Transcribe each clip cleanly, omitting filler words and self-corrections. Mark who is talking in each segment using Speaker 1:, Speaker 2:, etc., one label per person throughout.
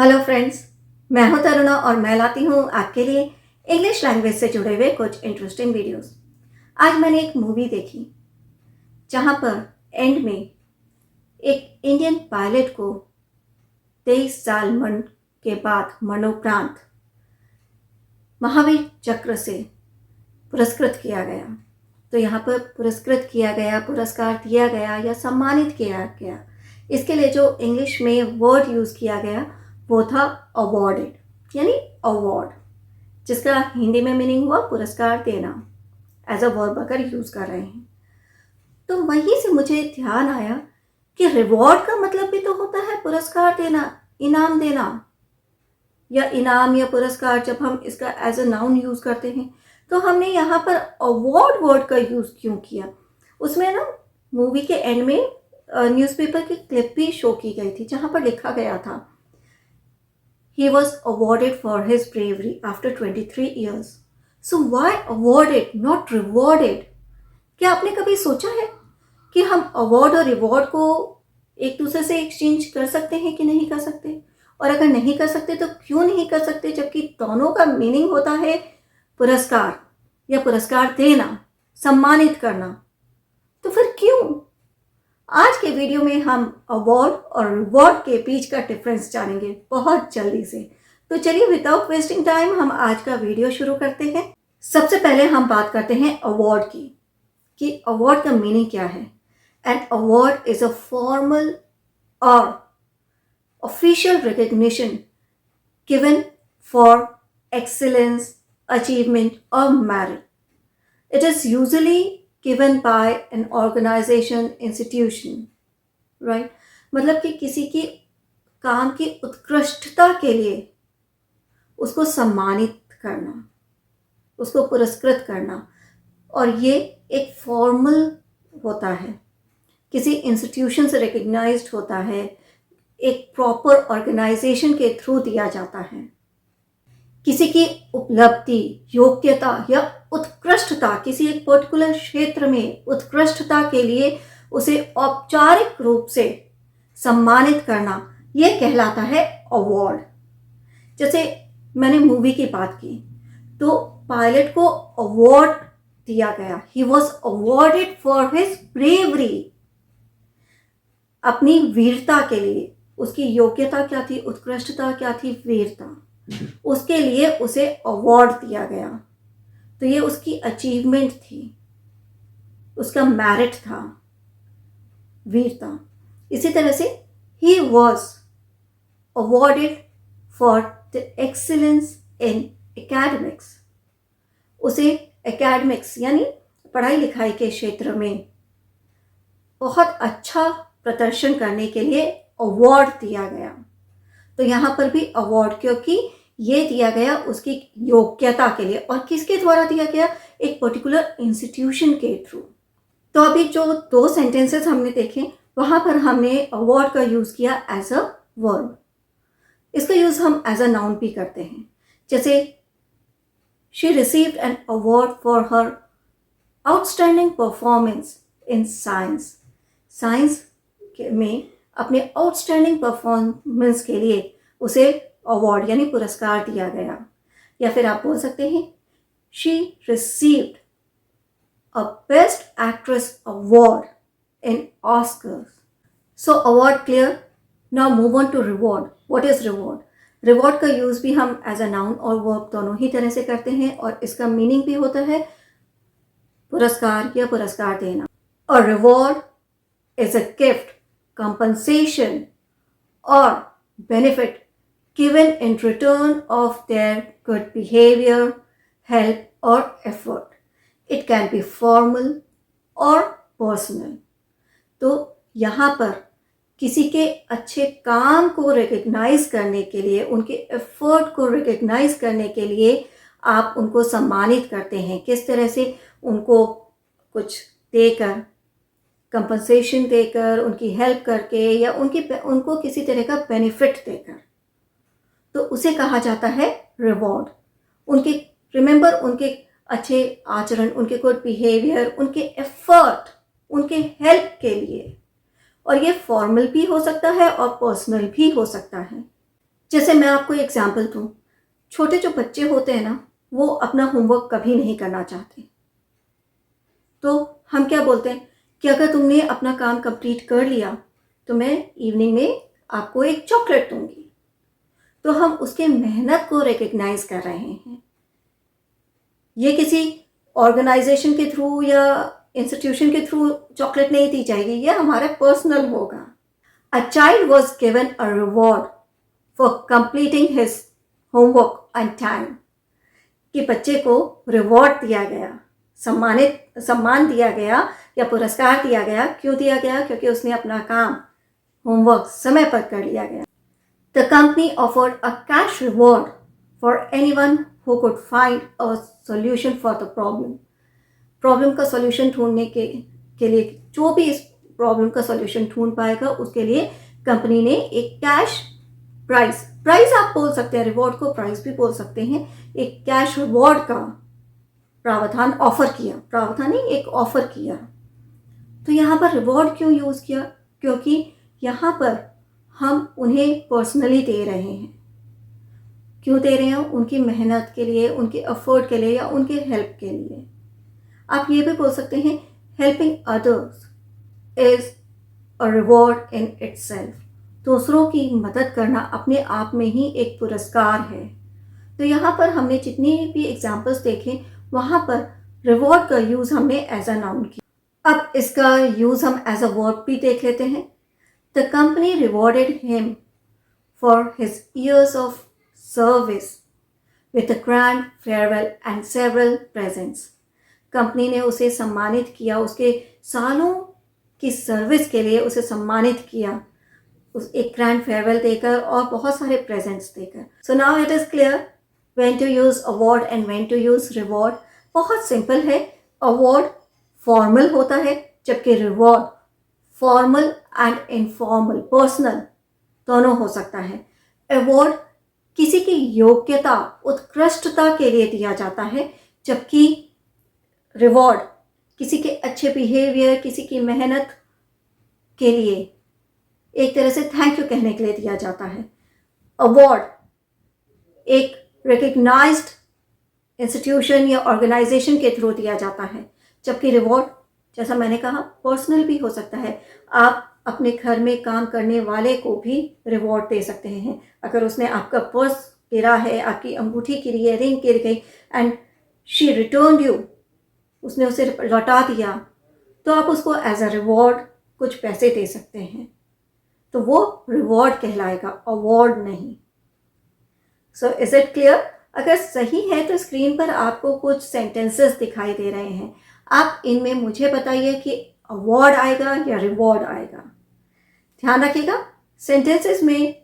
Speaker 1: Hello friends, मैं हूं तरुणा और मैं लाती हूं आपके लिए इंग्लिश लैंग्वेज से जुड़े हुए कुछ इंटरेस्टिंग वीडियोस। आज मैंने एक मूवी देखी जहां पर एंड में एक इंडियन पायलट को 23 साल के बाद मरणोपरांत महावीर चक्र से पुरस्कृत किया गया। तो यहाँ पर पुरस्कृत किया गया, पुरस्कार दिया गया या सम्मानित किया गया, इसके लिए जो इंग्लिश में वर्ड यूज़ किया गया वो था अवॉर्डेड, यानी अवार्ड, जिसका हिंदी में मीनिंग हुआ पुरस्कार देना। एज अ वर्ब अगर यूज़ कर रहे हैं तो वहीं से मुझे ध्यान आया कि रिवॉर्ड का मतलब भी तो होता है पुरस्कार देना, इनाम देना, या इनाम या पुरस्कार। जब हम इसका एज अ नाउन यूज़ करते हैं तो हमने यहाँ पर अवार्ड वर्ड का यूज़ क्यों किया? उसमें ना मूवी के एंड में न्यूज़पेपर की क्लिप भी शो की गई थी जहाँ पर लिखा गया था he was awarded for his bravery after 23 years. So why awarded, not rewarded? क्या आपने कभी सोचा है कि हम अवार्ड और रिवॉर्ड को एक दूसरे से एक्सचेंज कर सकते हैं कि नहीं कर सकते? और अगर नहीं कर सकते तो क्यों नहीं कर सकते, जबकि दोनों का मीनिंग होता है पुरस्कार या पुरस्कार देना, सम्मानित करना। तो फिर क्यों? आज के वीडियो में हम अवार्ड और रिवॉर्ड के बीच का डिफरेंस जानेंगे बहुत जल्दी से। तो चलिए विदाउट वेस्टिंग टाइम हम आज का वीडियो शुरू करते हैं। सबसे पहले हम बात करते हैं अवार्ड की, कि अवार्ड का मीनिंग क्या है। An award is a formal और official recognition given for excellence, achievement और merit. It is usually given by an organization, institution, right? मतलब कि किसी की काम की उत्कृष्टता के लिए उसको सम्मानित करना, उसको पुरस्कृत करना, और ये एक फॉर्मल होता है, किसी इंस्टीट्यूशन से रिकग्नाइज्ड होता है, एक प्रॉपर ऑर्गेनाइजेशन के थ्रू दिया जाता है। किसी की उपलब्धि, योग्यता या उत्कृष्टता, किसी एक पर्टिकुलर क्षेत्र में उत्कृष्टता के लिए उसे औपचारिक रूप से सम्मानित करना, यह कहलाता है अवार्ड। जैसे मैंने मूवी की बात की तो पायलट को अवार्ड दिया गया, he was awarded for his bravery, अपनी वीरता के लिए। उसकी योग्यता क्या थी, उत्कृष्टता क्या थी, वीरता, उसके लिए उसे अवार्ड दिया गया। तो ये उसकी अचीवमेंट थी, उसका मेरिट था, वीरता। इसी तरह से he was awarded for the excellence in academics, उसे एकेडमिक्स यानी पढ़ाई लिखाई के क्षेत्र में बहुत अच्छा प्रदर्शन करने के लिए अवार्ड दिया गया। तो यहाँ पर भी अवार्ड, क्योंकि ये दिया गया उसकी योग्यता के लिए, और किसके द्वारा दिया गया, एक पर्टिकुलर इंस्टीट्यूशन के थ्रू। तो अभी जो दो सेंटेंसेस हमने देखे वहां पर हमने अवार्ड का यूज किया एज अ वर्ब। इसका यूज हम एज अ नाउन भी करते हैं। जैसे she received an award for her outstanding performance in science. Science में अपने आउटस्टैंडिंग परफॉर्मेंस के लिए उसे अवार्ड यानी पुरस्कार दिया गया। या फिर आप बोल सकते हैं she received a best actress award in Oscars. So award clear. Now move on to reward. What is reward? Reward का यूज भी हम एज अ नाउन और वर्ब दोनों ही तरह से करते हैं, और इसका मीनिंग भी होता है पुरस्कार या पुरस्कार देना। और reward is a gift, compensation or benefit given in return of their good behavior, help or effort. It can be formal or personal. तो यहाँ पर किसी के अच्छे काम को रिकग्नाइज करने के लिए, उनके एफर्ट को रिकग्नाइज करने के लिए आप उनको सम्मानित करते हैं। किस तरह से? उनको कुछ देकर, कंपनसेशन देकर, उनकी हेल्प करके, या उनको किसी तरह का बेनिफिट देकर, तो उसे कहा जाता है रिवॉर्ड। उनके उनके अच्छे आचरण, उनके गुड बिहेवियर, उनके एफर्ट, उनके हेल्प के लिए। और ये फॉर्मल भी हो सकता है और पर्सनल भी हो सकता है। जैसे मैं आपको एग्जाम्पल दूँ, छोटे जो बच्चे होते हैं ना, वो अपना होमवर्क कभी नहीं करना चाहते। तो हम क्या बोलते हैं कि अगर तुमने अपना काम कंप्लीट कर लिया तो मैं इवनिंग में आपको एक चॉकलेट दूंगी। तो हम उसके मेहनत को रिकग्नाइज कर रहे हैं। ये किसी ऑर्गेनाइजेशन के थ्रू या इंस्टीट्यूशन के थ्रू चॉकलेट नहीं दी जाएगी, ये हमारा पर्सनल होगा। A child was given a reward for completing his homework on time, कि बच्चे को रिवॉर्ड दिया गया, सम्मान दिया गया या पुरस्कार दिया गया। क्यों दिया गया? क्योंकि उसने अपना काम, होमवर्क समय पर कर लिया गया। The company offered a cash reward for anyone who could find a solution for the problem का सॉल्यूशन ढूंढने के लिए, जो भी इस प्रॉब्लम का सॉल्यूशन ढूंढ पाएगा उसके लिए कंपनी ने एक कैश प्राइस आप बोल सकते हैं, रिवॉर्ड को प्राइस भी बोल सकते हैं, एक कैश रिवॉर्ड का प्रावधान ऑफर किया। प्रावधान नहीं, एक ऑफर किया। तो यहाँ पर रिवॉर्ड क्यों यूज़ किया? क्योंकि यहाँ पर हम उन्हें पर्सनली दे रहे हैं। क्यों दे रहे हैं? उनकी मेहनत के लिए, उनके एफर्ट के लिए या उनके हेल्प के लिए। आप ये भी बोल सकते हैं, helping others is a reward in itself. दूसरों की मदद करना अपने आप में ही एक पुरस्कार है। तो यहाँ पर हमने जितनी भी एग्जाम्पल्स देखे, वहाँ पर रिवॉर्ड का यूज़ हमने एज अ नाउन किया। अब इसका यूज़ हम एज अ वर्ब भी देख लेते हैं। The company rewarded him for his years of service with a grand farewell and several presents. Company ने उसे सम्मानित किया, उसके सालों की सर्विस के लिए उसे सम्मानित किया, उस एक ग्रैंड फेयरवेल देकर और बहुत सारे प्रेजेंट्स देकर। So now it is clear when to use award and when to use reward. बहुत सिंपल है। अवार्ड फॉर्मल होता है, जबकि reward formal and informal, personal दोनों हो सकता है। अवार्ड किसी की योग्यता, उत्कृष्टता के लिए दिया जाता है, जबकि रिवॉर्ड किसी के अच्छे बिहेवियर, किसी की मेहनत के लिए, एक तरह से थैंक यू कहने के लिए दिया जाता है। अवार्ड एक रिकग्नाइज्ड इंस्टीट्यूशन या ऑर्गेनाइजेशन के थ्रू दिया जाता है, जबकि रिवॉर्ड, जैसा मैंने कहा, पर्सनल भी हो सकता है। आप अपने घर में काम करने वाले को भी रिवॉर्ड दे सकते हैं। अगर उसने आपका पर्स गिरा है, आपकी अंगूठी गिरी है, रिंग गिर गई एंड शी रिटर्न यू, उसने उसे लौटा दिया, तो आप उसको एज अ रिवॉर्ड कुछ पैसे दे सकते हैं। तो वो रिवॉर्ड कहलाएगा, अवार्ड नहीं। So is it clear? अगर सही है तो स्क्रीन पर आपको कुछ सेंटेंसेस दिखाई दे रहे हैं। आप इनमें मुझे बताइए कि अवार्ड आएगा या रिवॉर्ड आएगा। ध्यान रखिएगा, सेंटेंसेस में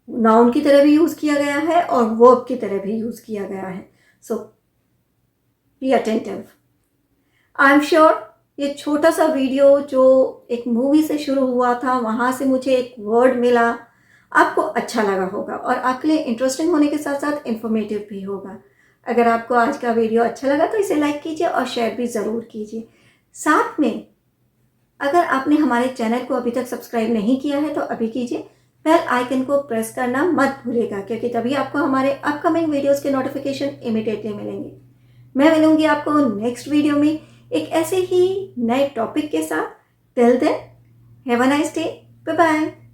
Speaker 1: नाउन की तरह भी यूज़ किया गया है और वर्ब की तरह भी यूज़ किया गया है। So be attentive. I am sure ये छोटा सा वीडियो जो एक मूवी से शुरू हुआ था, वहाँ से मुझे एक वर्ड मिला, आपको अच्छा लगा होगा और आपके लिए इंटरेस्टिंग होने के साथ साथ इन्फॉर्मेटिव भी होगा। अगर आपको आज का वीडियो अच्छा लगा तो इसे लाइक कीजिए और शेयर भी ज़रूर कीजिए। साथ में अगर आपने हमारे चैनल को अभी तक सब्सक्राइब नहीं किया है तो अभी कीजिए। बेल आइकन को प्रेस करना मत भूलिएगा, क्योंकि तभी आपको हमारे अपकमिंग वीडियोज़ के नोटिफिकेशन इमीडिएटली मिलेंगे। मैं मिलूंगी आपको नेक्स्ट वीडियो में एक ऐसे ही नए टॉपिक के साथ। Till then, have a nice day, bye bye.